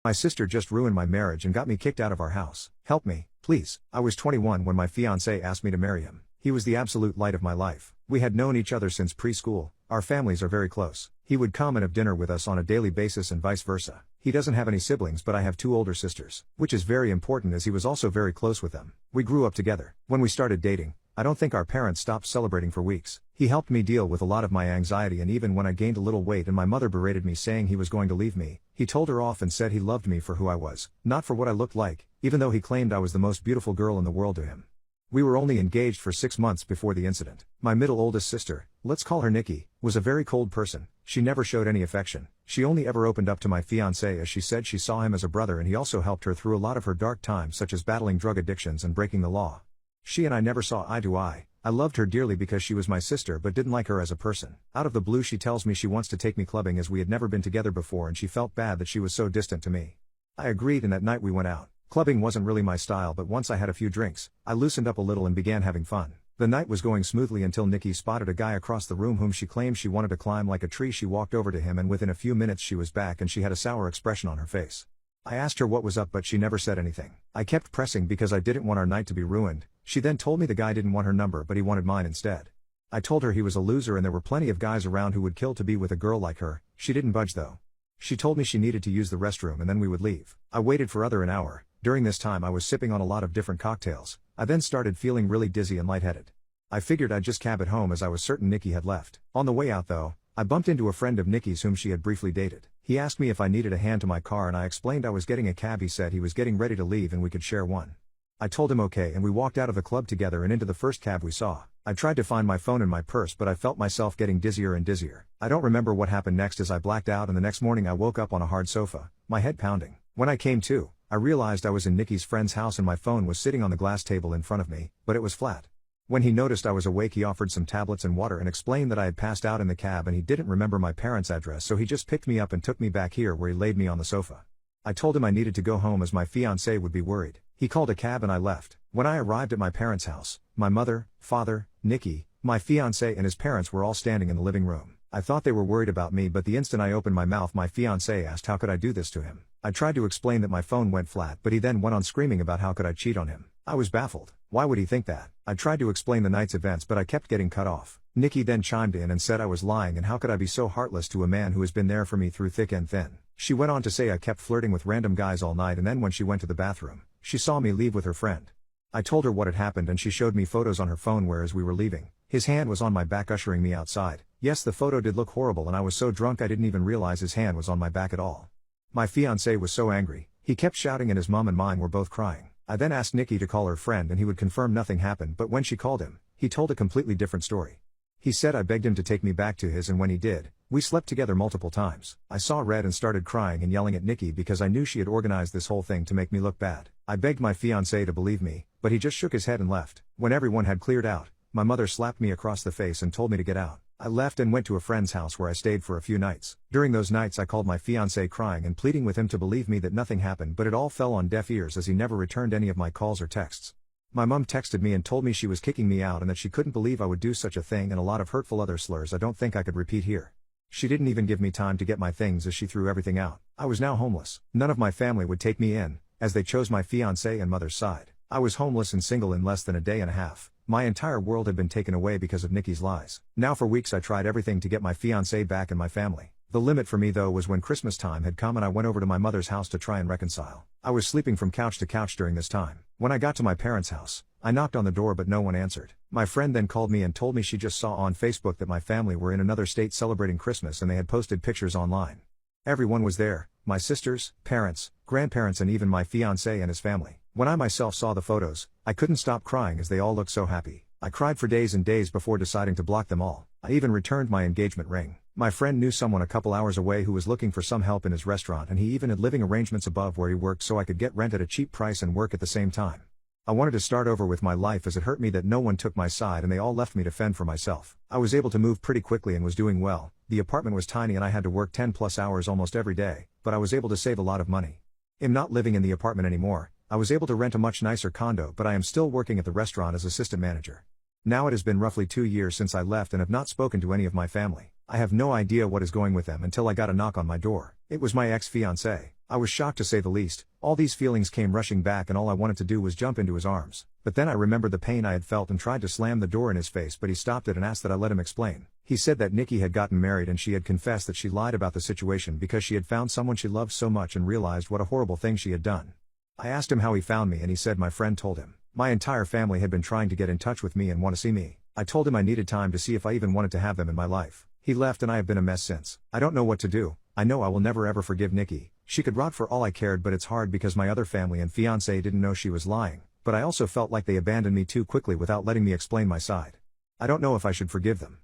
My sister just ruined my marriage and got me kicked out of our house. Help me, please. I was 21 when my fiancé asked me to marry him. He was the absolute light of my life. We had known each other since preschool. Our families are very close. He would come and have dinner with us on a daily basis and vice versa. He doesn't have any siblings, but I have 2 older sisters, which is very important as he was also very close with them. We grew up together. When we started dating, I don't think our parents stopped celebrating for weeks. He helped me deal with a lot of my anxiety, and even when I gained a little weight and my mother berated me saying he was going to leave me, he told her off and said he loved me for who I was, not for what I looked like, even though he claimed I was the most beautiful girl in the world to him. We were only engaged for 6 months before the incident. My middle oldest sister, let's call her Nikki, was a very cold person. She never showed any affection. She only ever opened up to my fiancé as she said she saw him as a brother, and he also helped her through a lot of her dark times, such as battling drug addictions and breaking the law. She and I never saw eye to eye. I loved her dearly because she was my sister but didn't like her as a person. Out of the blue she tells me she wants to take me clubbing as we had never been together before, and she felt bad that she was so distant to me. I agreed, and that night we went out. Clubbing wasn't really my style, but once I had a few drinks, I loosened up a little and began having fun. The night was going smoothly until Nikki spotted a guy across the room whom she claimed she wanted to climb like a tree. She walked over to him and within a few minutes she was back and she had a sour expression on her face. I asked her what was up, but she never said anything. I kept pressing because I didn't want our night to be ruined. She then told me the guy didn't want her number but he wanted mine instead. I told her he was a loser and there were plenty of guys around who would kill to be with a girl like her. She didn't budge though. She told me she needed to use the restroom and then we would leave. I waited for an hour. During this time I was sipping on a lot of different cocktails. I then started feeling really dizzy and lightheaded. I figured I'd just cab it home as I was certain Nikki had left. On the way out though, I bumped into a friend of Nikki's whom she had briefly dated. He asked me if I needed a hand to my car and I explained I was getting a cab. He said he was getting ready to leave and we could share one. I told him okay and we walked out of the club together and into the first cab we saw. I tried to find my phone in my purse but I felt myself getting dizzier and dizzier. I don't remember what happened next as I blacked out, and the next morning I woke up on a hard sofa, my head pounding. When I came to, I realized I was in Nikki's friend's house and my phone was sitting on the glass table in front of me, but it was flat. When he noticed I was awake he offered some tablets and water and explained that I had passed out in the cab and he didn't remember my parents' address, so he just picked me up and took me back here where he laid me on the sofa. I told him I needed to go home as my fiancé would be worried. He called a cab and I left. When I arrived at my parents' house, my mother, father, Nikki, my fiancé and his parents were all standing in the living room. I thought they were worried about me, but the instant I opened my mouth my fiancé asked how could I do this to him. I tried to explain that my phone went flat, but he then went on screaming about how could I cheat on him. I was baffled. Why would he think that? I tried to explain the night's events but I kept getting cut off. Nikki then chimed in and said I was lying and how could I be so heartless to a man who has been there for me through thick and thin. She went on to say I kept flirting with random guys all night, and then when she went to the bathroom, she saw me leave with her friend. I told her what had happened and she showed me photos on her phone where as we were leaving, his hand was on my back ushering me outside. Yes, the photo did look horrible and I was so drunk I didn't even realize his hand was on my back at all. My fiancé was so angry, he kept shouting and his mom and mine were both crying. I then asked Nikki to call her friend and he would confirm nothing happened, but when she called him, he told a completely different story. He said I begged him to take me back to his, and when he did, we slept together multiple times. I saw red and started crying and yelling at Nikki because I knew she had organized this whole thing to make me look bad. I begged my fiancé to believe me, but he just shook his head and left. When everyone had cleared out, my mother slapped me across the face and told me to get out. I left and went to a friend's house where I stayed for a few nights. During those nights I called my fiancé crying and pleading with him to believe me that nothing happened, but it all fell on deaf ears as he never returned any of my calls or texts. My mom texted me and told me she was kicking me out and that she couldn't believe I would do such a thing, and a lot of hurtful other slurs I don't think I could repeat here. She didn't even give me time to get my things as she threw everything out. I was now homeless. None of my family would take me in, as they chose my fiancé and mother's side. I was homeless and single in less than a day and a half. My entire world had been taken away because of Nikki's lies. Now for weeks I tried everything to get my fiancé back and my family. The limit for me though was when Christmas time had come and I went over to my mother's house to try and reconcile. I was sleeping from couch to couch during this time. When I got to my parents' house, I knocked on the door but no one answered. My friend then called me and told me she just saw on Facebook that my family were in another state celebrating Christmas and they had posted pictures online. Everyone was there, my sisters, parents, grandparents and even my fiancé and his family. When I myself saw the photos, I couldn't stop crying as they all looked so happy. I cried for days and days before deciding to block them all. I even returned my engagement ring. My friend knew someone a couple hours away who was looking for some help in his restaurant, and he even had living arrangements above where he worked so I could get rent at a cheap price and work at the same time. I wanted to start over with my life as it hurt me that no one took my side and they all left me to fend for myself. I was able to move pretty quickly and was doing well. The apartment was tiny and I had to work 10+ hours almost every day, but I was able to save a lot of money. I'm not living in the apartment anymore. I was able to rent a much nicer condo, but I am still working at the restaurant as assistant manager. Now it has been roughly 2 years since I left and have not spoken to any of my family. I have no idea what is going with them until I got a knock on my door. It was my ex-fiancé. I was shocked to say the least. All these feelings came rushing back and all I wanted to do was jump into his arms. But then I remembered the pain I had felt and tried to slam the door in his face, but he stopped it and asked that I let him explain. He said that Nikki had gotten married and she had confessed that she lied about the situation because she had found someone she loved so much and realized what a horrible thing she had done. I asked him how he found me and he said my friend told him. My entire family had been trying to get in touch with me and want to see me. I told him I needed time to see if I even wanted to have them in my life. He left and I have been a mess since. I don't know what to do. I know I will never ever forgive Nikki. She could rot for all I cared, but it's hard because my other family and fiancé didn't know she was lying, but I also felt like they abandoned me too quickly without letting me explain my side. I don't know if I should forgive them.